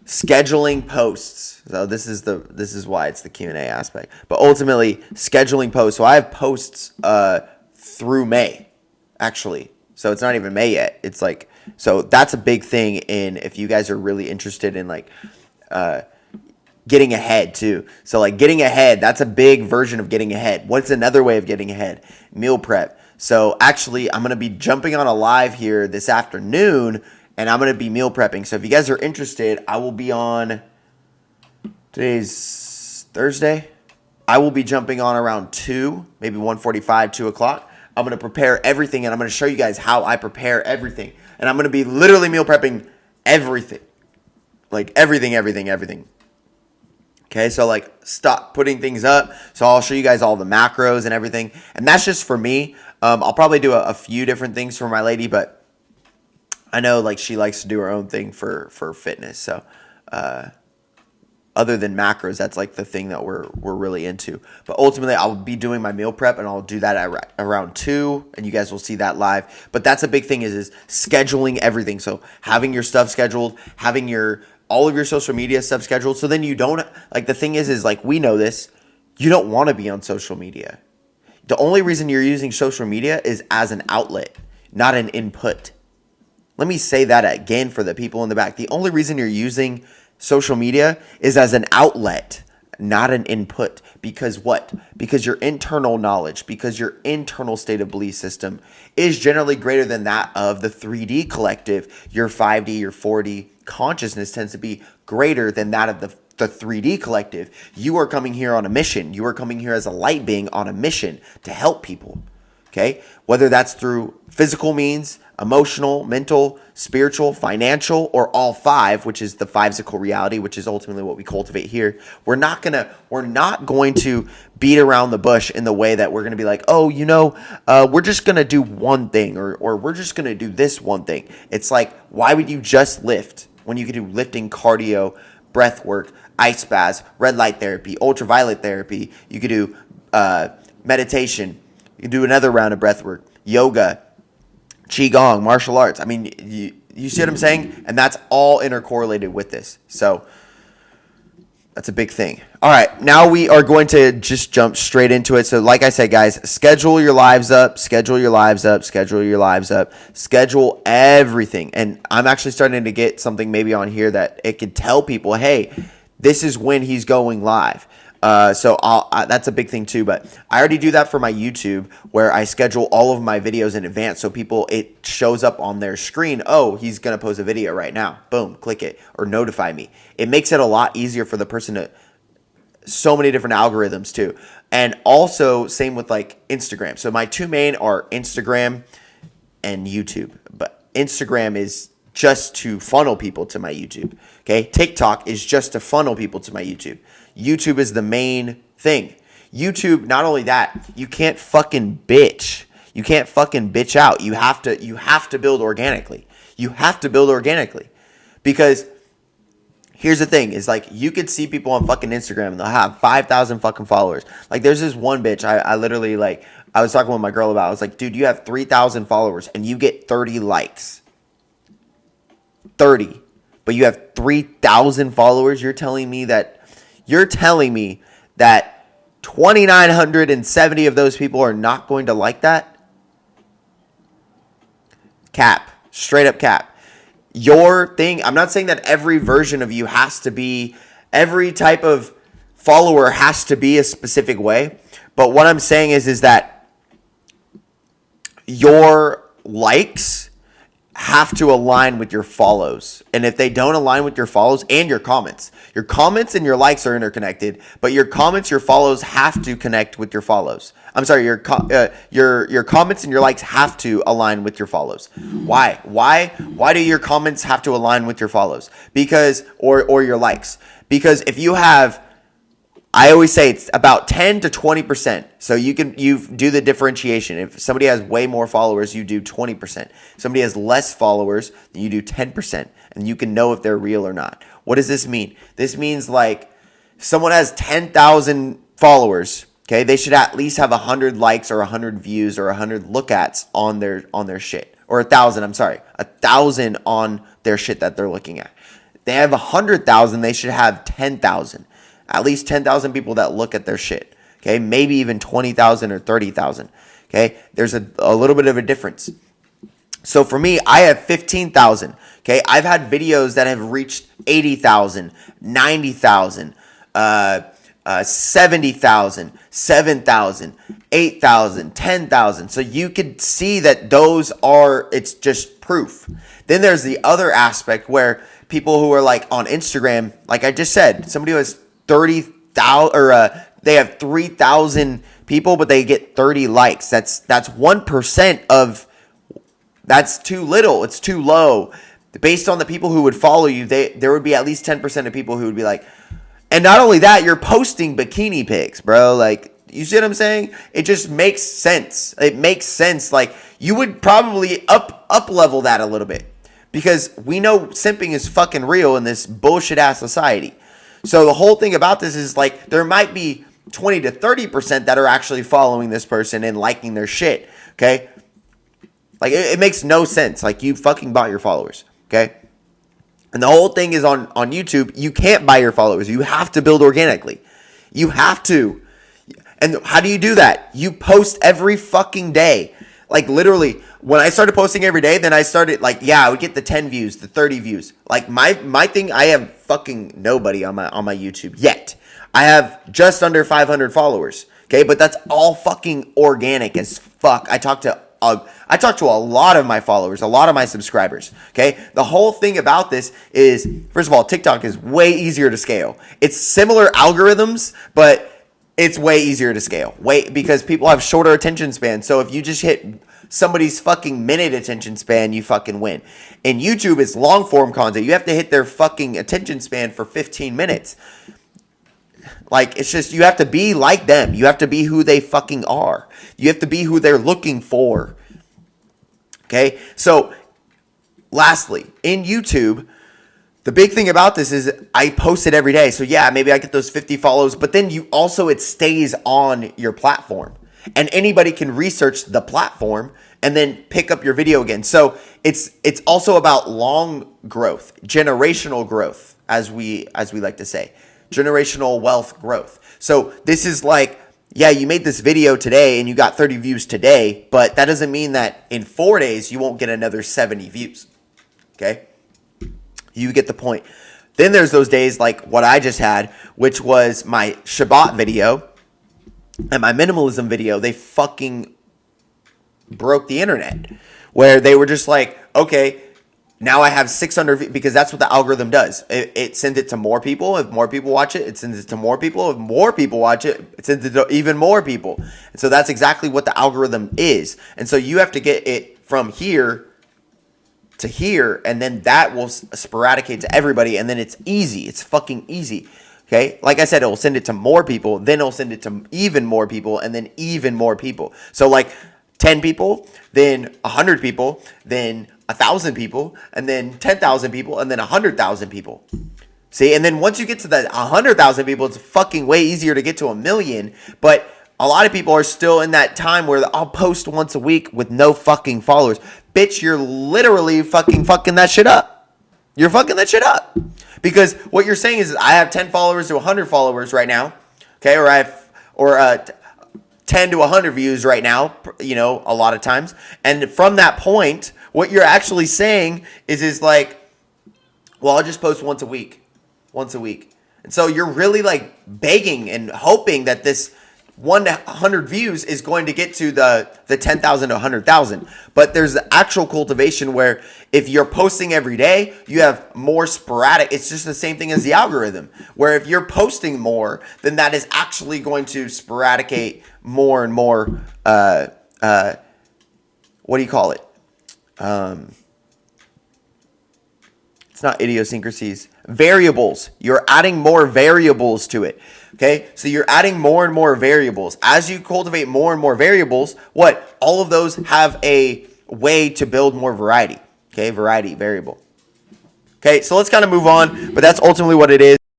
scheduling posts. So this is why it's the Q&A aspect. But ultimately, scheduling posts. So I have posts through May, actually. So it's not even May yet. It's like, so that's a big thing in if you guys are really interested in like getting ahead too. So like getting ahead, that's a big version of getting ahead. What's another way of getting ahead? Meal prep. So actually, I'm going to be jumping on a live here this afternoon, and I'm going to be meal prepping. So if you guys are interested, I will be on, today's Thursday. I will be jumping on around 2, maybe 1:45, 2 o'clock. I'm going to prepare everything, and I'm going to show you guys how I prepare everything. And I'm going to be literally meal prepping everything. Like everything. Okay, so like stop putting things up. So I'll show you guys all the macros and everything. And that's just for me. I'll probably do a few different things for my lady, but I know like she likes to do her own thing for fitness. So other than macros, that's like the thing that we're really into. But ultimately, I'll be doing my meal prep, and I'll do that at around 2, and you guys will see that live. But that's a big thing is scheduling everything. So having your stuff scheduled, having all of your social media stuff scheduled. So then you don't, like the thing is like we know this, you don't want to be on social media. The only reason you're using social media is as an outlet, not an input. Let me say that again for the people in the back. The only reason you're using social media is as an outlet, not an input. Because what? Because your internal knowledge, because your internal state of belief system is generally greater than that of the 3D collective. Your 5D, your 4D consciousness tends to be greater than that of the 3D collective. You are coming here on a mission. You are coming here as a light being on a mission to help people. Okay? Whether that's through physical means, emotional, mental, spiritual, financial, or all 5, which is the 5-sical reality, which is ultimately what we cultivate here. We're not going to beat around the bush in the way that we're going to be like, oh, we're just going to do one thing, or we're just going to do this one thing. It's like, why would you just lift when you could do lifting, cardio, breath work, ice baths, red light therapy, ultraviolet therapy? You could do meditation. You can do another round of breath work, yoga, qigong, martial arts. I mean, you see what I'm saying? And that's all intercorrelated with this. So that's a big thing. All right, now we are going to just jump straight into it. So like I said, guys, schedule your lives up, schedule everything. And I'm actually starting to get something maybe on here that it could tell people, hey, this is when he's going live. So that's a big thing too, but I already do that for my YouTube where I schedule all of my videos in advance. So it shows up on their screen. Oh, he's going to post a video right now. Boom, click it or notify me. It makes it a lot easier for the person so many different algorithms too. And also same with like Instagram. So my 2 main are Instagram and YouTube, but Instagram is just to funnel people to my YouTube. Okay. TikTok is just to funnel people to my YouTube. YouTube is the main thing. YouTube, not only that, you can't fucking bitch. You can't fucking bitch out. You have to build organically. Because here's the thing, is like you could see people on fucking Instagram and they'll have 5,000 fucking followers. Like there's this one bitch I literally I was talking with my girl about. I was like, dude, you have 3,000 followers and you get 30 likes. 30. But you have 3,000 followers. You're telling me that 2,970 of those people are not going to like that? Cap. Straight up cap. Your thing, I'm not saying that every version of you has to be, every type of follower has to be a specific way. But what I'm saying is that your likes have to align with your follows. And if they don't align with your follows and your comments and your likes are interconnected, but your comments, your follows have to connect with your follows. I'm sorry, your comments and your likes have to align with your follows. Why do your comments have to align with your follows? Because, or your likes? Because if you have, I always say it's about 10 to 20%. So you do the differentiation. If somebody has way more followers, you do 20%. Somebody has less followers, then you do 10%. And you can know if they're real or not. What does this mean? This means like someone has 10,000 followers. Okay, they should at least have 100 likes or 100 views or 100 look-ats on their shit. Or 1,000, I'm sorry. 1,000 on their shit that they're looking at. they have 100,000, they should have 10,000. At least 10,000 people that look at their shit. Okay, maybe even 20,000 or 30,000. Okay, there's a little bit of a difference. So for me, I have 15,000. Okay, I've had videos that have reached 80,000, 90,000, 70,000, 7,000, 8,000, 10,000. So you could see that those are, it's just proof. Then there's the other aspect where people who are like on Instagram, like I just said, somebody who has 30,000 or they have 3,000 people, but they get 30 likes. That's 1% of, that's too little. It's too low. Based on the people who would follow you, there would be at least 10% of people who would be like, and not only that, you're posting bikini pics, bro. Like, you see what I'm saying? It just makes sense. It makes sense. Like, you would probably up level that a little bit because we know simping is fucking real in this bullshit ass society. So the whole thing about this is like there might be 20 to 30% that are actually following this person and liking their shit. Okay, like it makes no sense. Like you fucking bought your followers. Okay. And the whole thing is on YouTube, you can't buy your followers. You have to build organically. You have to. And how do you do that? You post every fucking day. Like literally, when I started posting every day, then I started like, I would get the 10 views, the 30 views. Like my thing, I have fucking nobody on my YouTube yet. I have just under 500 followers. Okay, but that's all fucking organic as fuck. I talk to a lot of my followers, a lot of my subscribers. Okay, the whole thing about this is, first of all, TikTok is way easier to scale. It's similar algorithms, but it's way easier to scale. Because people have shorter attention spans. So if you just hit somebody's fucking minute attention span, you fucking win. And YouTube is long form content. You have to hit their fucking attention span for 15 minutes. Like, it's just, you have to be like them. You have to be who they fucking are. You have to be who they're looking for. Okay? So, lastly, in YouTube, the big thing about this is I post it every day. So, maybe I get those 50 follows, but then you also, it stays on your platform. And anybody can research the platform and then pick up your video again. So, it's also about long growth, generational growth, as we like to say. Generational wealth growth. So this is like, you made this video today and you got 30 views today, but that doesn't mean that in 4 days you won't get another 70 views. Okay? You get the point. Then there's those days like what I just had, which was my Shabbat video and my minimalism video. They fucking broke the internet where they were just like, okay, now I have 600 because that's what the algorithm does. It sends it to more people. If more people watch it, it sends it to more people. If more people watch it, it sends it to even more people. And so that's exactly what the algorithm is. And so you have to get it from here to here, and then that will sporadicate to everybody, and then it's easy. It's fucking easy. Okay? Like I said, it will send it to more people, then it'll send it to even more people, and then even more people. So like 10 people, then 100 people, then 1,000 people, and then 10,000 people, and then 100,000 people. See, and then once you get to that 100,000 people, it's fucking way easier to get to 1 million. But a lot of people are still in that time where I'll post once a week with no fucking followers. Bitch, you're literally fucking that shit up. You're fucking that shit up. Because what you're saying is I have 10 followers to 100 followers right now. Okay, or I have 10 to 100 views right now, a lot of times. And from that point, what you're actually saying is like, well, I'll just post once a week. And so you're really like begging and hoping that this 1 to 100 views is going to get to the 10,000 to 100,000. But there's the actual cultivation where if you're posting every day, you have more sporadic. It's just the same thing as the algorithm, where if you're posting more, then that is actually going to sporadicate more and more, what do you call it? It's not idiosyncrasies, variables. You're adding more variables to it. Okay, so you're adding more and more variables. As you cultivate more and more variables, all of those have a way to build more variety. Okay, variety, variable. Okay, so let's kind of move on, but that's ultimately what it is.